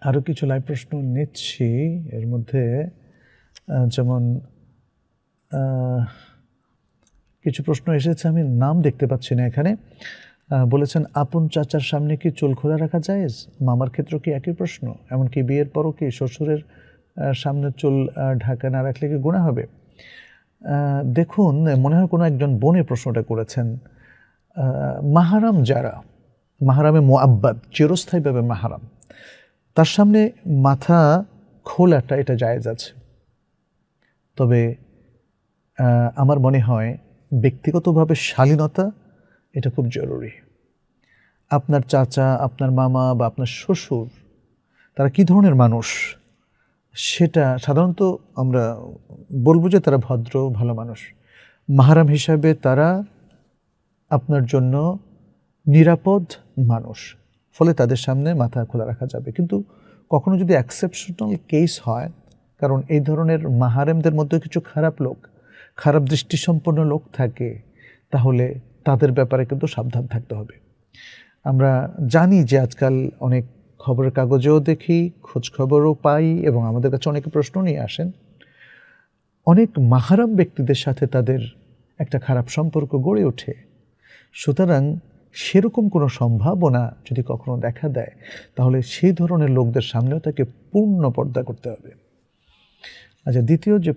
আরও কিছু লাইভ প্রশ্ন নিচ্ছি। এর মধ্যে যেমন কিছু প্রশ্ন এসেছে, আমি নাম দেখতে পাচ্ছি না এখানে। বলেছেন, আপন চাচার সামনে কি চুল খোলা রাখা জায়েজ? মামার ক্ষেত্রেও কি একই প্রশ্ন? এমনকি বিয়ের পরও কি শ্বশুরের সামনে চুল ঢাকা না রাখলে কি গুনাহ হবে? দেখুন, মনে হয় কোনো একজন বোনে প্রশ্নটা করেছেন। মাহারাম যারা, মাহারামে মুআব্বাদ, চিরস্থায়ীভাবে মাহারাম, তার সামনে মাথা খোলাটা এটা জায়েজ আছে। তবে আমার মনে হয় ব্যক্তিগতভাবে শালীনতা এটা খুব জরুরি। আপনার চাচা, আপনার মামা বা আপনার শ্বশুর তারা কী ধরনের মানুষ, সেটা সাধারণত আমরা বলবো যে তারা ভদ্র ভালো মানুষ। মাহারাম হিসাবে তারা আপনার জন্য নিরাপদ মানুষ, ফলে তাদের সামনে মাথা খোলা রাখা যাবে। কিন্তু কখনো যদি এক্সেপশনাল কেস হয়, কারণ এই ধরনের মাহারেমদের মধ্যে কিছু খারাপ লোক, খারাপ দৃষ্টিসম্পন্ন লোক থাকে, তাহলে তাদের ব্যাপারে কিন্তু সাবধান থাকতে হবে। আমরা জানি যে আজকাল অনেক খবরের কাগজেও দেখি, খোঁজখবরও পাই, এবং আমাদের কাছে অনেকে প্রশ্ন নিয়ে আসেন, অনেক মাহারাম ব্যক্তিদের সাথে তাদের একটা খারাপ সম্পর্ক গড়ে ওঠে। সুতরাং সেরকম কোনো সম্ভাবনা যদি কখনো দেখা দেয়, তাহলে সেই ধরনের লোকদের সামনেও তাকে পূর্ণ পর্দা করতে হবে। আচ্ছা, দ্বিতীয় যে